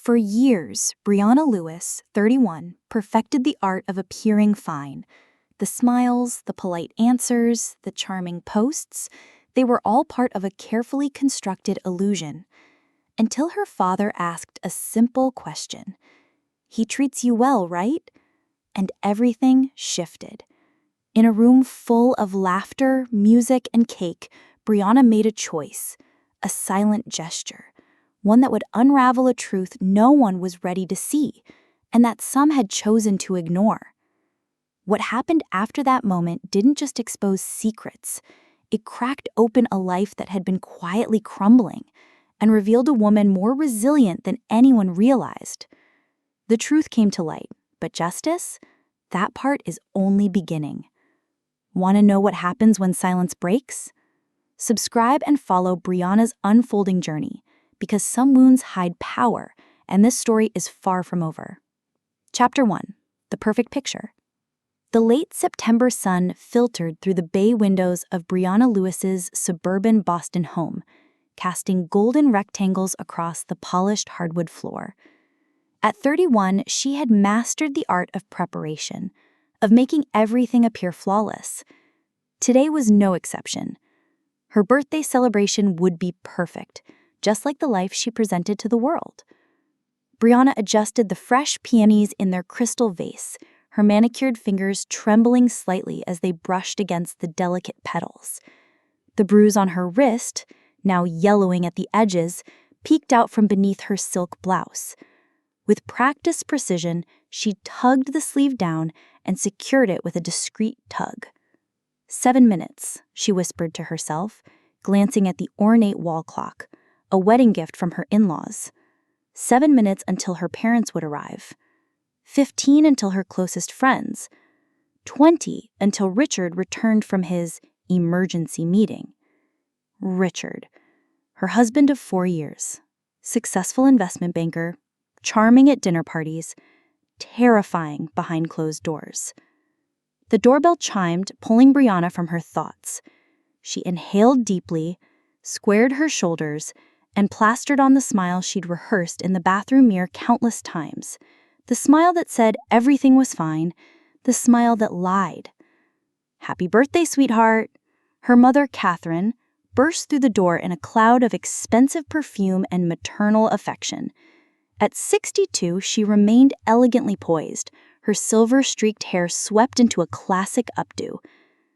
For years, Brianna Lewis, 31, perfected the art of appearing fine. The smiles, the polite answers, the charming posts, they were all part of a carefully constructed illusion. Until her father asked a simple question. "He treats you well, right?" And everything shifted. In a room full of laughter, music, and cake, Brianna made a choice, a silent gesture, one that would unravel a truth no one was ready to see, and that some had chosen to ignore. What happened after that moment didn't just expose secrets. It cracked open a life that had been quietly crumbling and revealed a woman more resilient than anyone realized. The truth came to light, but justice? That part is only beginning. Want to know what happens when silence breaks? Subscribe and follow Brianna's unfolding journey, because some wounds hide power, and this story is far from over. Chapter 1. The Perfect Picture. The late September sun filtered through the bay windows of Brianna Lewis's suburban Boston home, casting golden rectangles across the polished hardwood floor. At 31, she had mastered the art of preparation, of making everything appear flawless. Today was no exception. Her birthday celebration would be perfect, just like the life she presented to the world. Brianna adjusted the fresh peonies in their crystal vase, her manicured fingers trembling slightly as they brushed against the delicate petals. The bruise on her wrist, now yellowing at the edges, peeked out from beneath her silk blouse. With practiced precision, she tugged the sleeve down and secured it with a discreet tug. 7 minutes, she whispered to herself, glancing at the ornate wall clock, a wedding gift from her in-laws. 7 minutes until her parents would arrive. 15 until her closest friends. 20 until Richard returned from his emergency meeting. Richard, her husband of 4 years, successful investment banker, charming at dinner parties, terrifying behind closed doors. The doorbell chimed, pulling Brianna from her thoughts. She inhaled deeply, squared her shoulders, and plastered on the smile she'd rehearsed in the bathroom mirror countless times. The smile that said everything was fine, the smile that lied. "Happy birthday, sweetheart." Her mother, Catherine, burst through the door in a cloud of expensive perfume and maternal affection. At 62, she remained elegantly poised, her silver-streaked hair swept into a classic updo.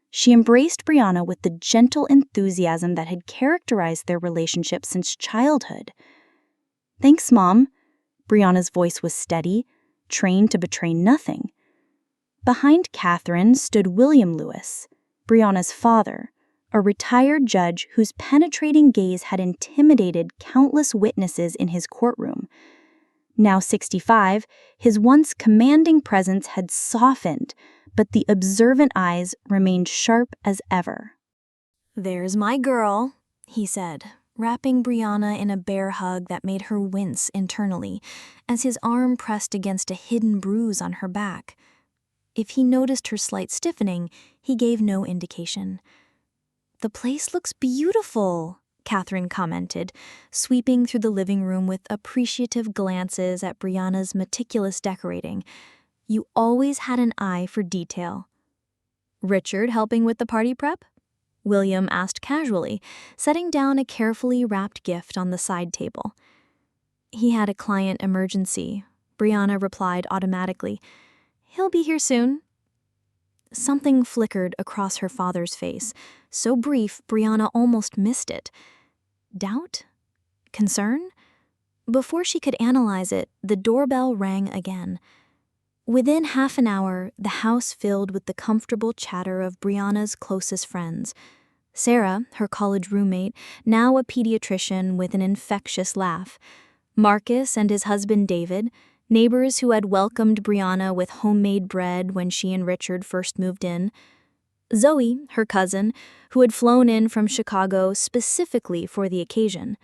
She embraced Brianna with the gentle enthusiasm that had characterized their relationship since childhood. "Thanks, Mom." Brianna's voice was steady, trained to betray nothing. Behind Catherine stood William Lewis, Brianna's father, a retired judge whose penetrating gaze had intimidated countless witnesses in his courtroom. Now 65, his once commanding presence had softened, but the observant eyes remained sharp as ever. "There's my girl," he said, wrapping Brianna in a bear hug that made her wince internally, as his arm pressed against a hidden bruise on her back. If he noticed her slight stiffening, he gave no indication. "The place looks beautiful," Catherine commented, sweeping through the living room with appreciative glances at Brianna's meticulous decorating. "You always had an eye for detail." "Richard helping with the party prep?" William asked casually, setting down a carefully wrapped gift on the side table. "He had a client emergency," Brianna replied automatically. "He'll be here soon." Something flickered across her father's face, so brief Brianna almost missed it. Doubt? Concern? Before she could analyze it, the doorbell rang again. Within half an hour, the house filled with the comfortable chatter of Brianna's closest friends. Sarah, her college roommate, now a pediatrician with an infectious laugh. Marcus and his husband David, neighbors who had welcomed Brianna with homemade bread when she and Richard first moved in. Zoe, her cousin, who had flown in from Chicago specifically for the occasion.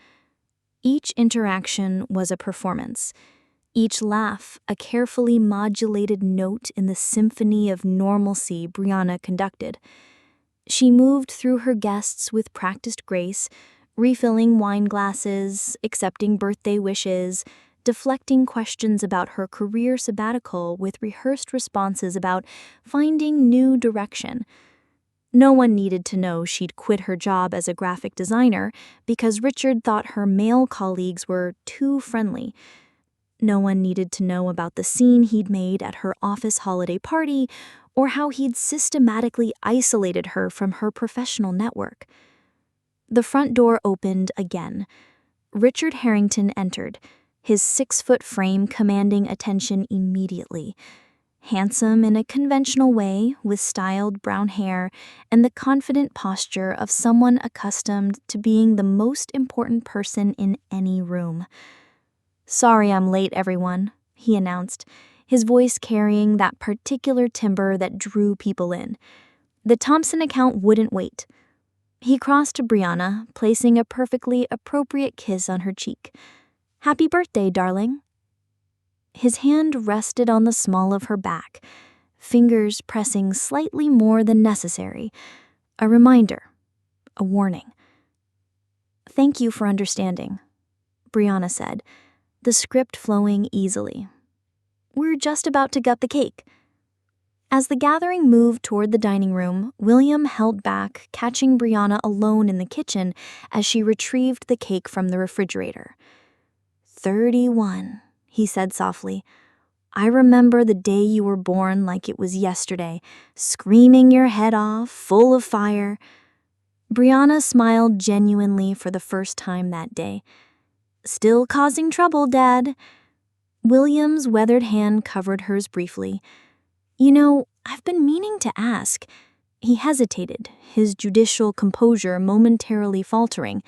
Each interaction was a performance. Each laugh, a carefully modulated note in the symphony of normalcy Brianna conducted. She moved through her guests with practiced grace, refilling wine glasses, accepting birthday wishes, deflecting questions about her career sabbatical with rehearsed responses about finding new direction. No one needed to know she'd quit her job as a graphic designer because Richard thought her male colleagues were too friendly. No one needed to know about the scene he'd made at her office holiday party or how he'd systematically isolated her from her professional network. The front door opened again. Richard Harrington entered, his 6-foot frame commanding attention immediately. Handsome in a conventional way, with styled brown hair and the confident posture of someone accustomed to being the most important person in any room. "Sorry I'm late, everyone," he announced, his voice carrying that particular timbre that drew people in. The Thompson account wouldn't wait. He crossed to Brianna, placing a perfectly appropriate kiss on her cheek. "Happy birthday, darling." His hand rested on the small of her back, fingers pressing slightly more than necessary. A reminder, a warning. "Thank you for understanding," Brianna said, the script flowing easily. "We're just about to gut the cake." As the gathering moved toward the dining room, William held back, catching Brianna alone in the kitchen as she retrieved the cake from the refrigerator. 31, he said softly. "I remember the day you were born like it was yesterday, screaming your head off, full of fire." Brianna smiled genuinely for the first time that day. "Still causing trouble, Dad." William's weathered hand covered hers briefly. "You know, I've been meaning to ask." He hesitated, his judicial composure momentarily faltering.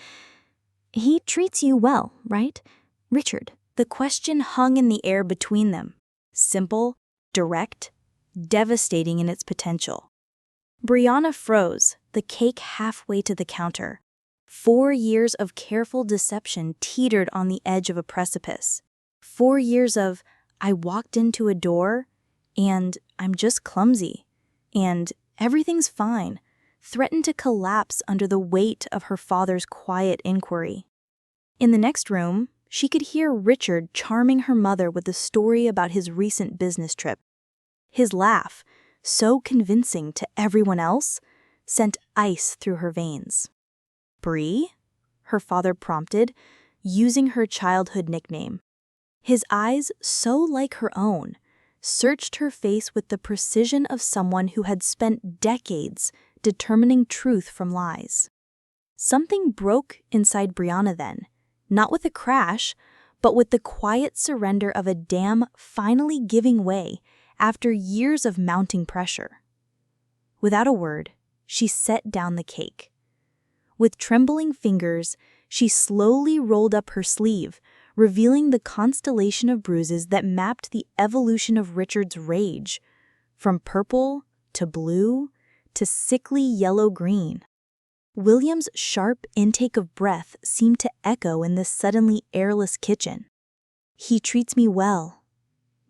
"He treats you well, right, Richard?" The question hung in the air between them. Simple, direct, devastating in its potential. Brianna froze, the cake halfway to the counter. 4 years of careful deception teetered on the edge of a precipice. 4 years of, "I walked into a door," and "I'm just clumsy," and "everything's fine," threatened to collapse under the weight of her father's quiet inquiry. In the next room, she could hear Richard charming her mother with a story about his recent business trip. His laugh, so convincing to everyone else, sent ice through her veins. "Bree?" her father prompted, using her childhood nickname. His eyes, so like her own, searched her face with the precision of someone who had spent decades determining truth from lies. Something broke inside Brianna then, not with a crash, but with the quiet surrender of a dam finally giving way after years of mounting pressure. Without a word, she set down the cake. With trembling fingers, she slowly rolled up her sleeve, revealing the constellation of bruises that mapped the evolution of Richard's rage, from purple to blue to sickly yellow-green. William's sharp intake of breath seemed to echo in this suddenly airless kitchen. "He treats me well,"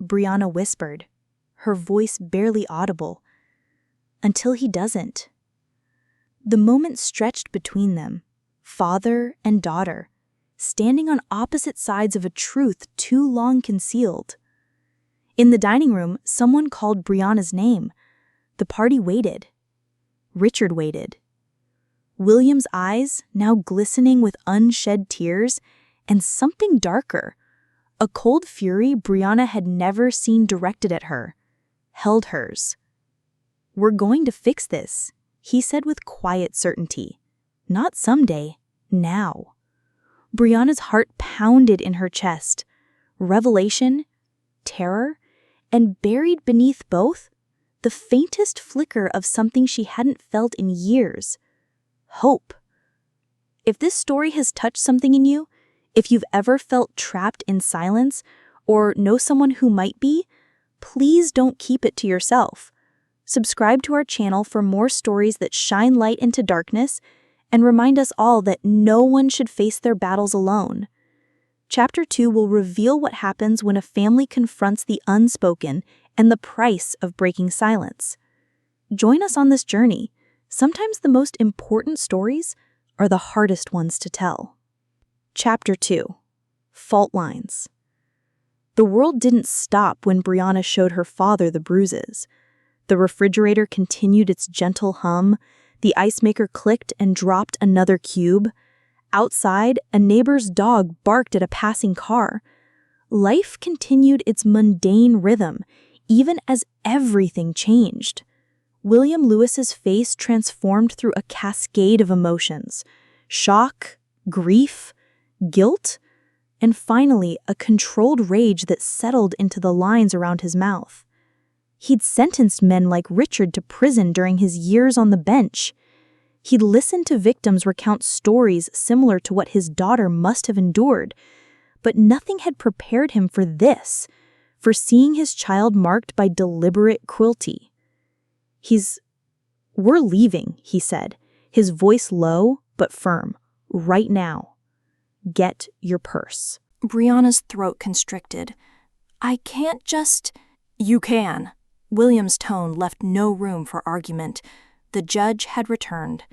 Brianna whispered, her voice barely audible. "Until he doesn't." The moment stretched between them, father and daughter, standing on opposite sides of a truth too long concealed. In the dining room, someone called Brianna's name. The party waited. Richard waited. William's eyes, now glistening with unshed tears, and something darker, a cold fury Brianna had never seen directed at her, held hers. "We're going to fix this," he said with quiet certainty. "Not someday, now." Brianna's heart pounded in her chest. Revelation, terror, and buried beneath both, the faintest flicker of something she hadn't felt in years. Hope. If this story has touched something in you, if you've ever felt trapped in silence or know someone who might be, please don't keep it to yourself. Subscribe to our channel for more stories that shine light into darkness and remind us all that no one should face their battles alone. Chapter 2 will reveal what happens when a family confronts the unspoken and the price of breaking silence. Join us on this journey. Sometimes the most important stories are the hardest ones to tell. Chapter 2. Fault Lines. The world didn't stop when Brianna showed her father the bruises. The refrigerator continued its gentle hum, the ice maker clicked and dropped another cube. Outside, a neighbor's dog barked at a passing car. Life continued its mundane rhythm, even as everything changed. William Lewis's face transformed through a cascade of emotions: shock, grief, guilt, and finally a controlled rage that settled into the lines around his mouth. He'd sentenced men like Richard to prison during his years on the bench. He'd listened to victims recount stories similar to what his daughter must have endured, but nothing had prepared him for this, for seeing his child marked by deliberate cruelty. "We're leaving," he said, his voice low but firm. "Right now. Get your purse." Brianna's throat constricted. "I can't just—" "You can." William's tone left no room for argument. The judge had returned.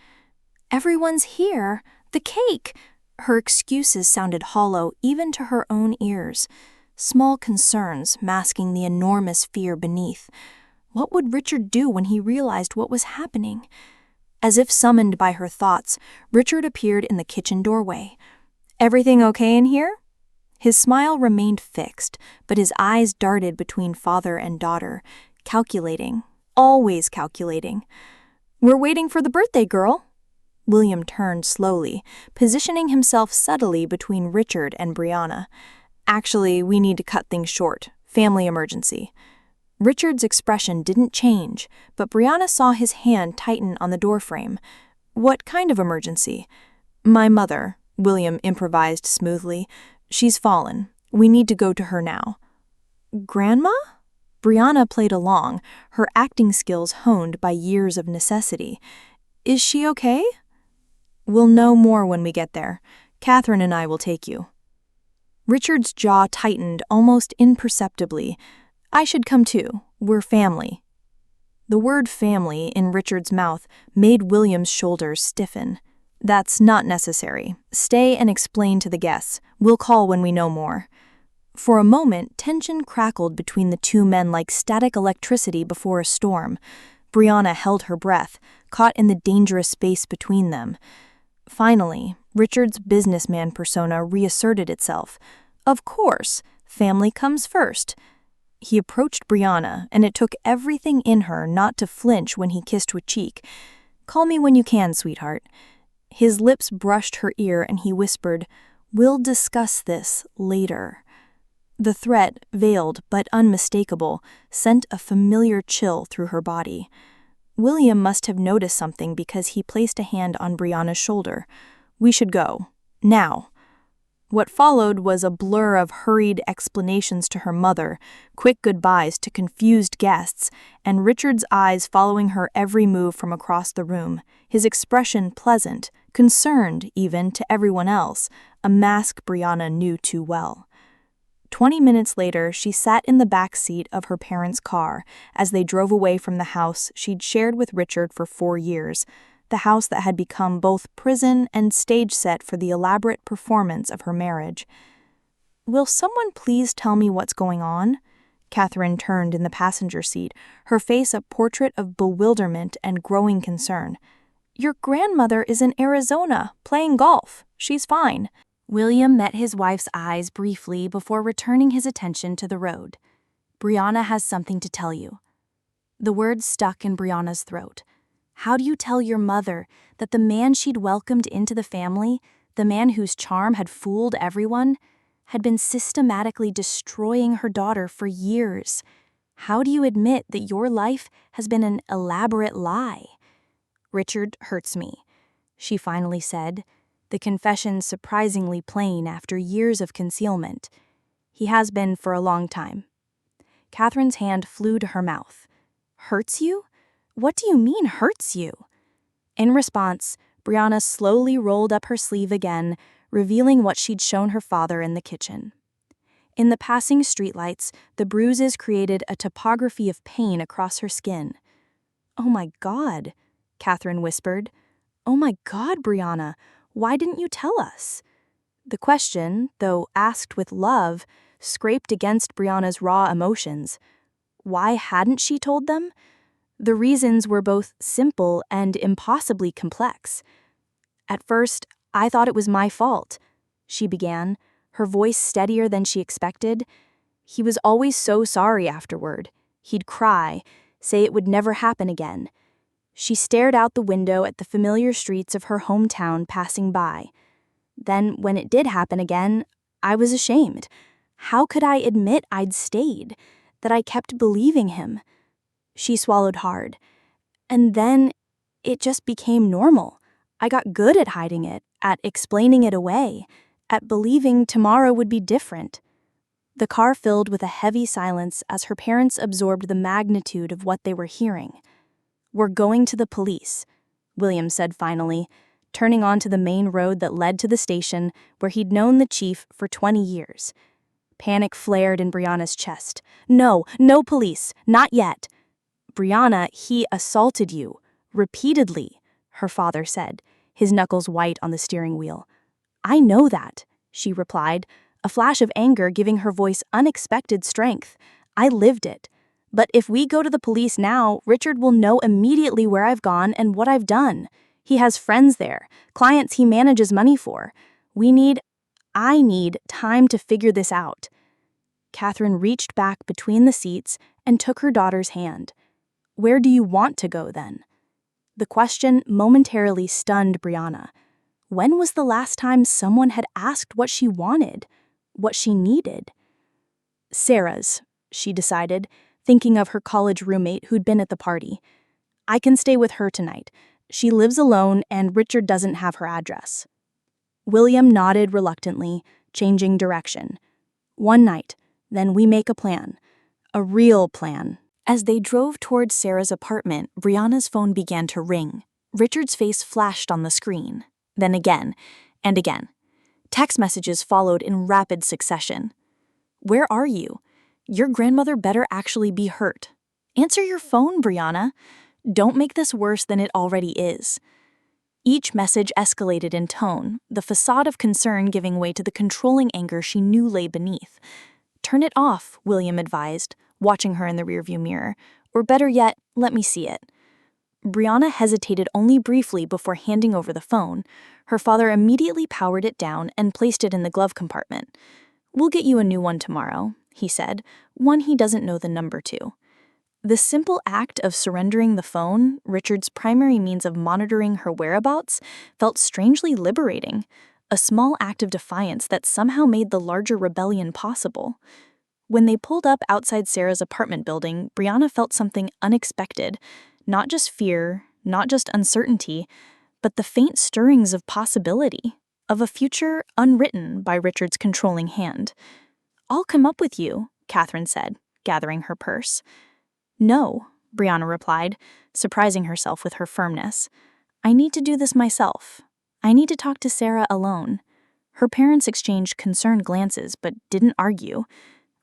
"Everyone's here. The cake." Her excuses sounded hollow even to her own ears. Small concerns masking the enormous fear beneath. What would Richard do when he realized what was happening? As if summoned by her thoughts, Richard appeared in the kitchen doorway. "Everything okay in here?" His smile remained fixed, but his eyes darted between father and daughter, calculating, always calculating. "We're waiting for the birthday girl." William turned slowly, positioning himself subtly between Richard and Brianna. "Actually, we need to cut things short. Family emergency." Richard's expression didn't change, but Brianna saw his hand tighten on the doorframe. "What kind of emergency?" "My mother," William improvised smoothly. "She's fallen. We need to go to her now." "Grandma?" Brianna played along, her acting skills honed by years of necessity. "Is she okay?" "We'll know more when we get there. Catherine and I will take you." Richard's jaw tightened almost imperceptibly. "I should come too. We're family." The word family in Richard's mouth made William's shoulders stiffen. "That's not necessary. Stay and explain to the guests. We'll call when we know more." For a moment, tension crackled between the two men like static electricity before a storm. Brianna held her breath, caught in the dangerous space between them. Finally, Richard's businessman persona reasserted itself. "Of course, family comes first." He approached Brianna, and it took everything in her not to flinch when he kissed her cheek. "Call me when you can, sweetheart." His lips brushed her ear and he whispered, "We'll discuss this later." The threat, veiled but unmistakable, sent a familiar chill through her body. William must have noticed something because he placed a hand on Brianna's shoulder. "We should go. Now." What followed was a blur of hurried explanations to her mother, quick goodbyes to confused guests, and Richard's eyes following her every move from across the room, his expression pleasant, concerned even to everyone else, a mask Brianna knew too well. 20 minutes later, she sat in the back seat of her parents' car as they drove away from the house she'd shared with Richard for 4 years, the house that had become both prison and stage set for the elaborate performance of her marriage. "Will someone please tell me what's going on?" Catherine turned in the passenger seat, her face a portrait of bewilderment and growing concern. "Your grandmother is in Arizona, playing golf. She's fine." William met his wife's eyes briefly before returning his attention to the road. "Brianna has something to tell you." The words stuck in Brianna's throat. How do you tell your mother that the man she'd welcomed into the family, the man whose charm had fooled everyone, had been systematically destroying her daughter for years? How do you admit that your life has been an elaborate lie? "Richard hurts me," she finally said, the confession surprisingly plain after years of concealment. "He has been for a long time." Catherine's hand flew to her mouth. "Hurts you? What do you mean, hurts you?" In response, Brianna slowly rolled up her sleeve again, revealing what she'd shown her father in the kitchen. In the passing streetlights, the bruises created a topography of pain across her skin. "Oh my God," Catherine whispered. "Oh my God, Brianna, why didn't you tell us?" The question, though asked with love, scraped against Brianna's raw emotions. Why hadn't she told them? The reasons were both simple and impossibly complex. At first, I thought it was my fault, she began, her voice steadier than she expected. He was always so sorry afterward. He'd cry, say it would never happen again. She stared out the window at the familiar streets of her hometown passing by. Then, when it did happen again, I was ashamed. How could I admit I'd stayed, that I kept believing him? She swallowed hard. And then it just became normal. I got good at hiding it, at explaining it away, at believing tomorrow would be different. The car filled with a heavy silence as her parents absorbed the magnitude of what they were hearing. "We're going to the police," William said finally, turning onto the main road that led to the station where he'd known the chief for 20 years. Panic flared in Brianna's chest. "No, no police, not yet." "Brianna, he assaulted you. Repeatedly," her father said, his knuckles white on the steering wheel. "I know that," she replied, a flash of anger giving her voice unexpected strength. "I lived it. But if we go to the police now, Richard will know immediately where I've gone and what I've done. He has friends there, clients he manages money for. I need time to figure this out." Catherine reached back between the seats and took her daughter's hand. "Where do you want to go then?" The question momentarily stunned Brianna. When was the last time someone had asked what she wanted, what she needed? "Sarah's," she decided, thinking of her college roommate who'd been at the party. "I can stay with her tonight. She lives alone and Richard doesn't have her address." William nodded reluctantly, changing direction. "One night, then we make a plan. A real plan." As they drove towards Sarah's apartment, Brianna's phone began to ring. Richard's face flashed on the screen. Then again, and again. Text messages followed in rapid succession. "Where are you? Your grandmother better actually be hurt. Answer your phone, Brianna. Don't make this worse than it already is." Each message escalated in tone, the facade of concern giving way to the controlling anger she knew lay beneath. "Turn it off," William advised, watching her in the rearview mirror. "Or better yet, let me see it." Brianna hesitated only briefly before handing over the phone. Her father immediately powered it down and placed it in the glove compartment. "We'll get you a new one tomorrow," he said, one he doesn't know the number to. The simple act of surrendering the phone, Richard's primary means of monitoring her whereabouts, felt strangely liberating, a small act of defiance that somehow made the larger rebellion possible. When they pulled up outside Sarah's apartment building, Brianna felt something unexpected. Not just fear, not just uncertainty, but the faint stirrings of possibility, of a future unwritten by Richard's controlling hand. "I'll come up with you," Catherine said, gathering her purse. "No," Brianna replied, surprising herself with her firmness. "I need to do this myself. I need to talk to Sarah alone." Her parents exchanged concerned glances but didn't argue.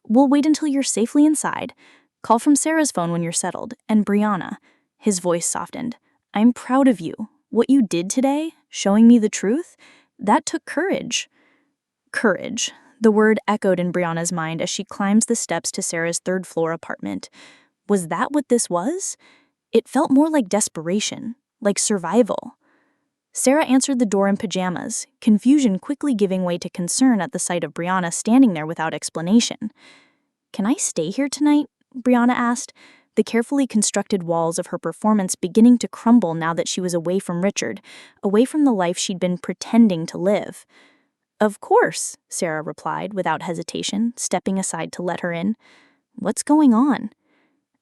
"We'll wait until you're safely inside. Call from Sarah's phone when you're settled. And Brianna," his voice softened, "I'm proud of you. What you did today, showing me the truth, that took courage." Courage. The word echoed in Brianna's mind as she climbs the steps to Sarah's third-floor apartment. Was that what this was? It felt more like desperation, like survival. Sarah answered the door in pajamas, confusion quickly giving way to concern at the sight of Brianna standing there without explanation. "Can I stay here tonight?" Brianna asked, the carefully constructed walls of her performance beginning to crumble now that she was away from Richard, away from the life she'd been pretending to live. "Of course," Sarah replied without hesitation, stepping aside to let her in. "What's going on?"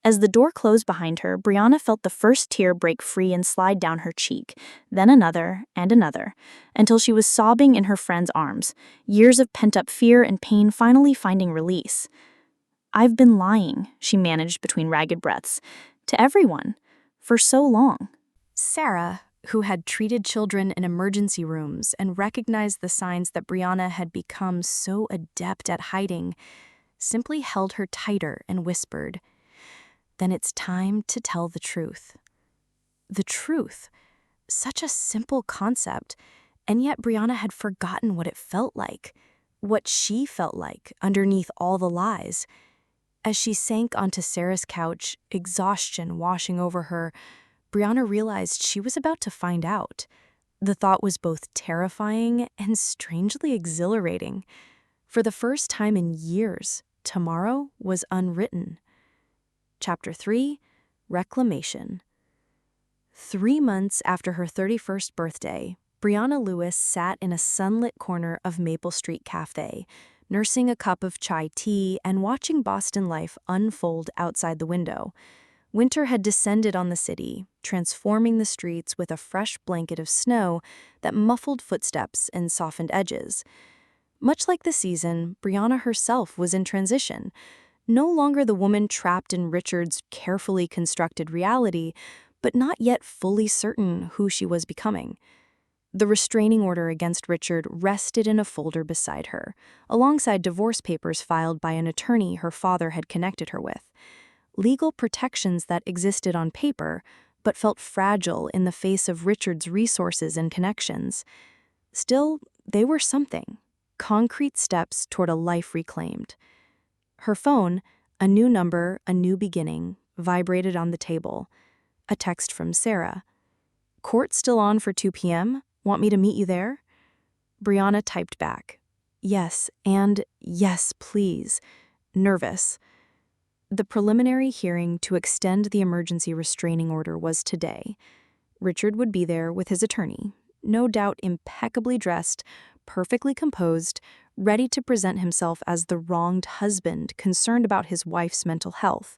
As the door closed behind her, Brianna felt the first tear break free and slide down her cheek, then another and another, until she was sobbing in her friend's arms, years of pent-up fear and pain finally finding release. "I've been lying," she managed between ragged breaths, "to everyone, for so long." Sarah, who had treated children in emergency rooms and recognized the signs that Brianna had become so adept at hiding, simply held her tighter and whispered, "Then it's time to tell the truth." The truth. Such a simple concept, and yet Brianna had forgotten what it felt like. what she felt like underneath all the lies. As she sank onto Sarah's couch, exhaustion washing over her, Brianna realized she was about to find out. The thought was both terrifying and strangely exhilarating. For the first time in years, tomorrow was unwritten. Chapter 3, Reclamation. 3 months after her 31st birthday, Brianna Lewis sat in a sunlit corner of Maple Street Cafe, nursing a cup of chai tea and watching Boston life unfold outside the window. Winter had descended on the city, transforming the streets with a fresh blanket of snow that muffled footsteps and softened edges. Much like the season, Brianna herself was in transition, no longer the woman trapped in Richard's carefully constructed reality, but not yet fully certain who she was becoming. The restraining order against Richard rested in a folder beside her, alongside divorce papers filed by an attorney her father had connected her with. Legal protections that existed on paper, but felt fragile in the face of Richard's resources and connections. Still, they were something. Concrete steps toward a life reclaimed. Her phone, a new number, a new beginning, vibrated on the table. A text from Sarah. "Court still on for 2 p.m.? Want me to meet you there?" Brianna typed back. "Yes, and yes, please." Nervous. The preliminary hearing to extend the emergency restraining order was today. Richard would be there with his attorney, no doubt impeccably dressed, perfectly composed, ready to present himself as the wronged husband concerned about his wife's mental health.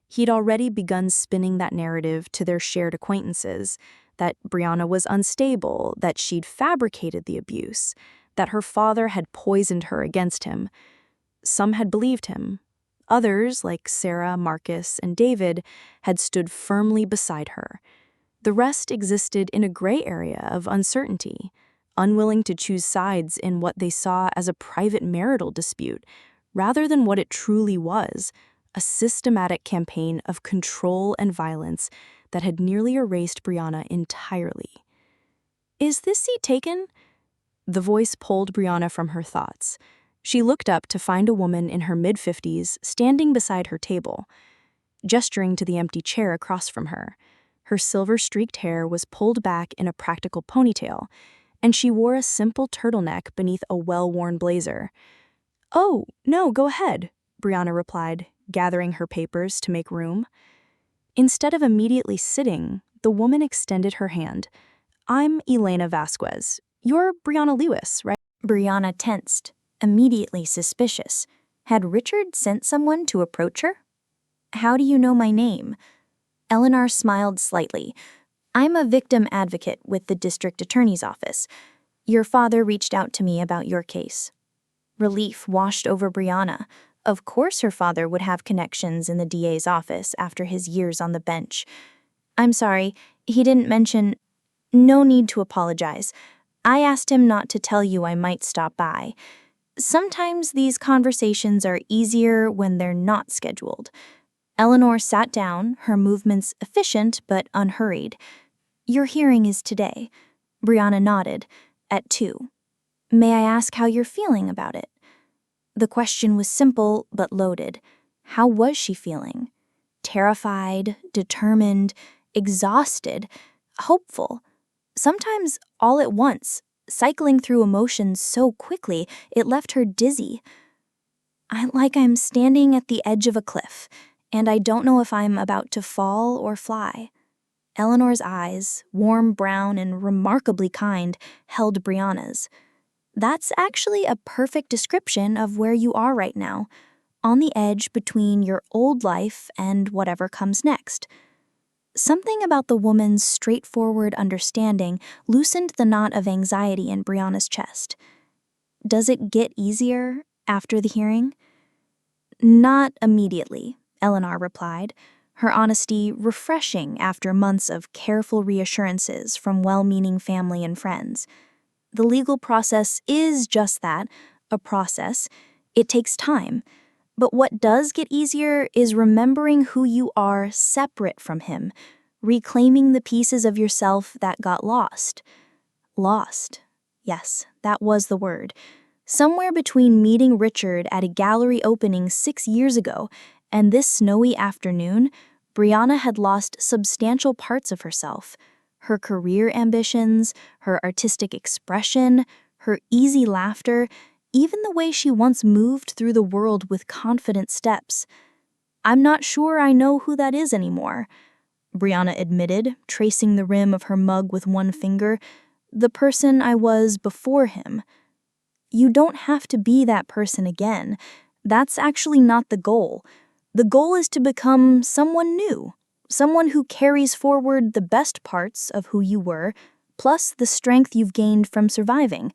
He'd already begun spinning that narrative to their shared acquaintances, that Brianna was unstable, that she'd fabricated the abuse, that her father had poisoned her against him. Some had believed him. Others, like Sarah, Marcus, and David, had stood firmly beside her. The rest existed in a gray area of uncertainty, unwilling to choose sides in what they saw as a private marital dispute, rather than what it truly was, a systematic campaign of control and violence that had nearly erased Brianna entirely. "Is this seat taken?" The voice pulled Brianna from her thoughts. She looked up to find a woman in her mid-50s standing beside her table, gesturing to the empty chair across from her. Her silver-streaked hair was pulled back in a practical ponytail, and she wore a simple turtleneck beneath a well-worn blazer. "Oh, no, go ahead," Brianna replied, gathering her papers to make room. Instead of immediately sitting, the woman extended her hand. "I'm Elena Vasquez. You're Brianna Lewis, right?" Brianna tensed, immediately suspicious. Had Richard sent someone to approach her? "How do you know my name?" Eleanor smiled slightly. "I'm a victim advocate with the district attorney's office. Your father reached out to me about your case." Relief washed over Brianna. Of course her father would have connections in the DA's office after his years on the bench. "I'm sorry, he didn't mention—" "No need to apologize. I asked him not to tell you I might stop by. Sometimes these conversations are easier when they're not scheduled." Eleanor sat down, her movements efficient but unhurried. "Your hearing is today." Brianna nodded. "At 2. May I ask how you're feeling about it?" The question was simple but loaded. How was she feeling? Terrified, determined, exhausted, hopeful. Sometimes all at once, cycling through emotions so quickly it left her dizzy. I'm standing at the edge of a cliff, and I don't know if I'm about to fall or fly." Eleanor's eyes, warm brown and remarkably kind, held Brianna's. "That's actually a perfect description of where you are right now, on the edge between your old life and whatever comes next." Something about the woman's straightforward understanding loosened the knot of anxiety in Brianna's chest. "Does it get easier after the hearing?" "Not immediately," Eleanor replied, her honesty refreshing after months of careful reassurances from well-meaning family and friends. "The legal process is just that, a process. It takes time. But what does get easier is remembering who you are separate from him, reclaiming the pieces of yourself that got lost." Lost. Yes, that was the word. Somewhere between meeting Richard at a gallery opening 6 years ago and this snowy afternoon, Brianna had lost substantial parts of herself. Her career ambitions, her artistic expression, her easy laughter, even the way she once moved through the world with confident steps. "I'm not sure I know who that is anymore," Brianna admitted, tracing the rim of her mug with one finger. "The person I was before him." You don't have to be that person again. That's actually not the goal. The goal is to become someone new, someone who carries forward the best parts of who you were, plus the strength you've gained from surviving.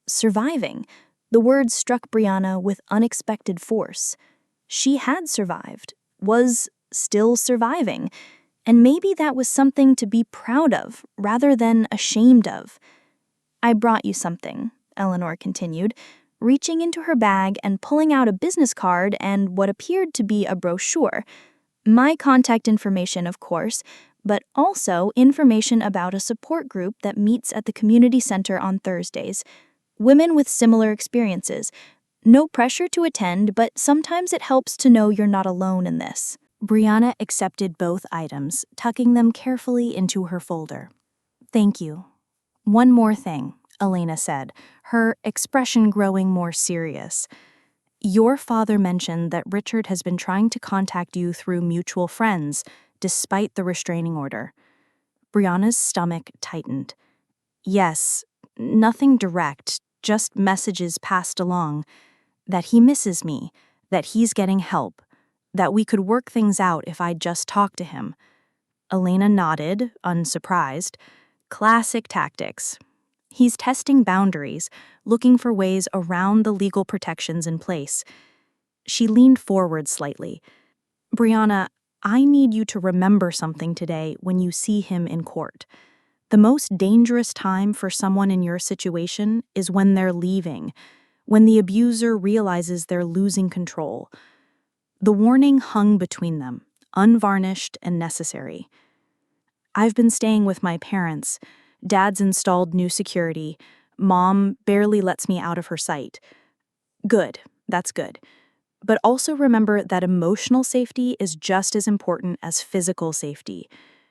Surviving. The word struck Brianna with unexpected force. She had survived, was still surviving, and maybe that was something to be proud of rather than ashamed of. "I brought you something," Eleanor continued, reaching into her bag and pulling out a business card and what appeared to be a brochure. "My contact information, of course, but also information about a support group that meets at the community center on Thursdays. Women with similar experiences. No pressure to attend, but sometimes it helps to know you're not alone in this." Brianna accepted both items, tucking them carefully into her folder. "Thank you. One more thing," Elena said, her expression growing more serious. "Your father mentioned that Richard has been trying to contact you through mutual friends, despite the restraining order." Brianna's stomach tightened. "Yes, nothing direct, just messages passed along. That he misses me, that he's getting help, that we could work things out if I'd just talk to him." Elena nodded, unsurprised. Classic tactics. He's testing boundaries, looking for ways around the legal protections in place. She leaned forward slightly. "Brianna, I need you to remember something today when you see him in court. The most dangerous time for someone in your situation is when they're leaving, when the abuser realizes they're losing control." The warning hung between them, unvarnished and necessary. "I've been staying with my parents. Dad's installed new security. Mom barely lets me out of her sight." "Good, that's good. But also remember that emotional safety is just as important as physical safety.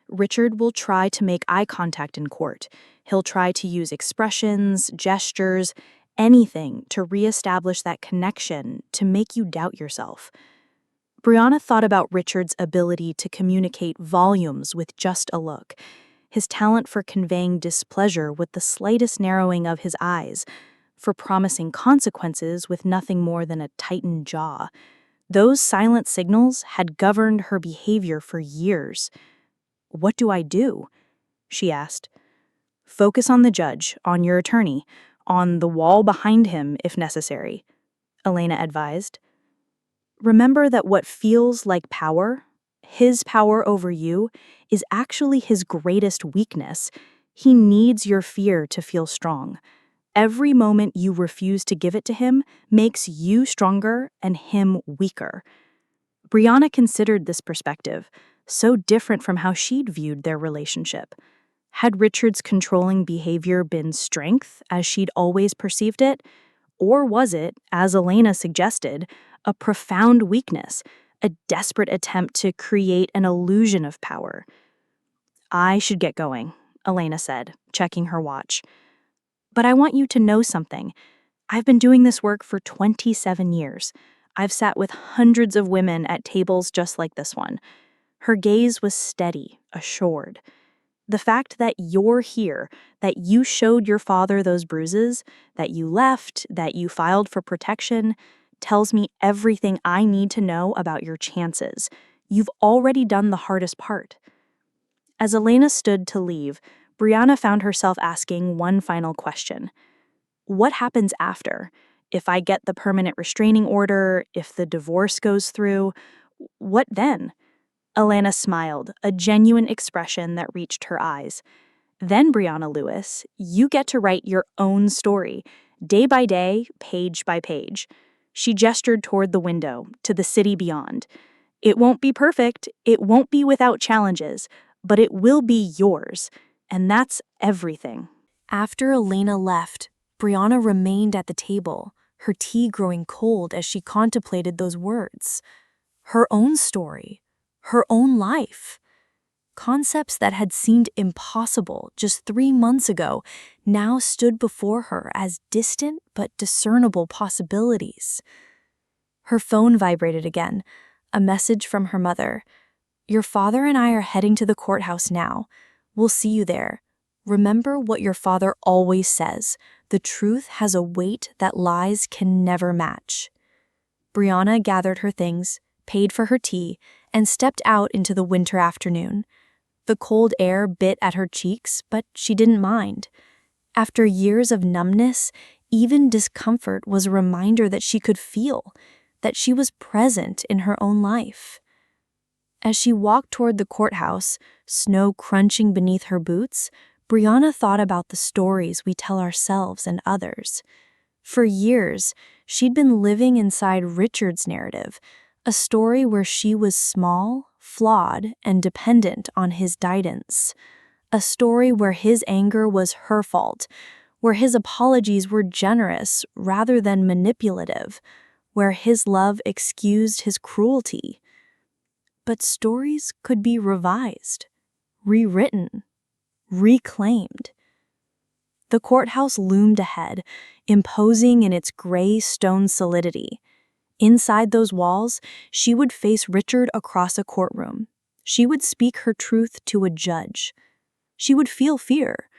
Richard will try to make eye contact in court. He'll try to use expressions, gestures, anything to reestablish that connection, to make you doubt yourself." Brianna thought about Richard's ability to communicate volumes with just a look, his talent for conveying displeasure with the slightest narrowing of his eyes, for promising consequences with nothing more than a tightened jaw. Those silent signals had governed her behavior for years. "What do I do?" she asked. "Focus on the judge, on your attorney, on the wall behind him if necessary," Elena advised. "Remember that what feels like power, his power over you, is actually his greatest weakness. He needs your fear to feel strong. Every moment you refuse to give it to him makes you stronger and him weaker." Brianna considered this perspective, so different from how she'd viewed their relationship. Had Richard's controlling behavior been strength, as she'd always perceived it? Or was it, as Elena suggested, a profound weakness, a desperate attempt to create an illusion of power? "I should get going," Elena said, checking her watch. "But I want you to know something. I've been doing this work for 27 years. I've sat with hundreds of women at tables just like this one." Her gaze was steady, assured. "The fact that you're here, that you showed your father those bruises, that you left, that you filed for protection, tells me everything I need to know about your chances. You've already done the hardest part." As Elena stood to leave, Brianna found herself asking one final question. What happens after? If I get the permanent restraining order, if the divorce goes through, what then? Elena smiled, a genuine expression that reached her eyes. "Then, Brianna Lewis, you get to write your own story, day by day, page by page." She gestured toward the window, to the city beyond. "It won't be perfect, it won't be without challenges, but it will be yours, and that's everything." After Elena left, Brianna remained at the table, her tea growing cold as she contemplated those words. Her own story, her own life. Concepts that had seemed impossible just 3 months ago now stood before her as distant but discernible possibilities. Her phone vibrated again, a message from her mother. "Your father and I are heading to the courthouse now. We'll see you there. Remember what your father always says. The truth has a weight that lies can never match." Brianna gathered her things, paid for her tea, and stepped out into the winter afternoon. The cold air bit at her cheeks, but she didn't mind. After years of numbness, even discomfort was a reminder that she could feel, that she was present in her own life. As she walked toward the courthouse, snow crunching beneath her boots, Brianna thought about the stories we tell ourselves and others. For years, she'd been living inside Richard's narrative, a story where she was small, flawed, and dependent on his guidance. A story where his anger was her fault, where his apologies were generous rather than manipulative, where his love excused his cruelty. But stories could be revised, rewritten, reclaimed. The courthouse loomed ahead, imposing in its gray stone solidity. Inside those walls, she would face Richard across a courtroom. She would speak her truth to a judge. She would feel fear.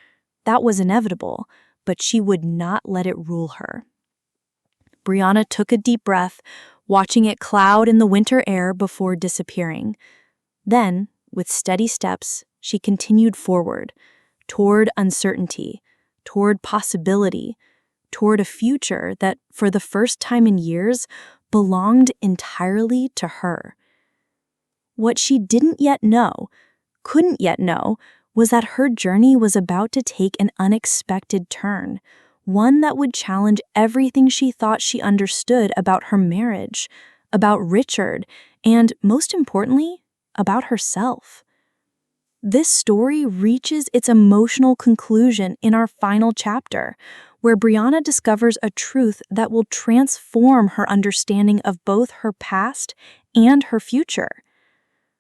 That was inevitable, but she would not let it rule her. Brianna took a deep breath, watching it cloud in the winter air before disappearing. Then, with steady steps, she continued forward, toward uncertainty, toward possibility, toward a future that, for the first time in years, belonged entirely to her. What she didn't yet know, couldn't yet know, was that her journey was about to take an unexpected turn, one that would challenge everything she thought she understood about her marriage, about Richard, and, most importantly, about herself. This story reaches its emotional conclusion in our final chapter, where Brianna discovers a truth that will transform her understanding of both her past and her future.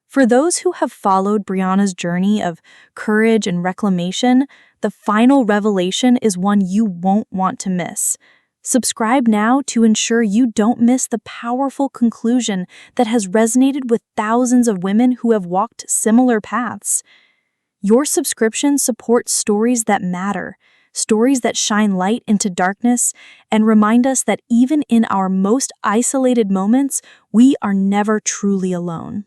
For those who have followed Brianna's journey of courage and reclamation, the final revelation is one you won't want to miss. Subscribe now to ensure you don't miss the powerful conclusion that has resonated with thousands of women who have walked similar paths. Your subscription supports stories that matter, stories that shine light into darkness, and remind us that even in our most isolated moments, we are never truly alone.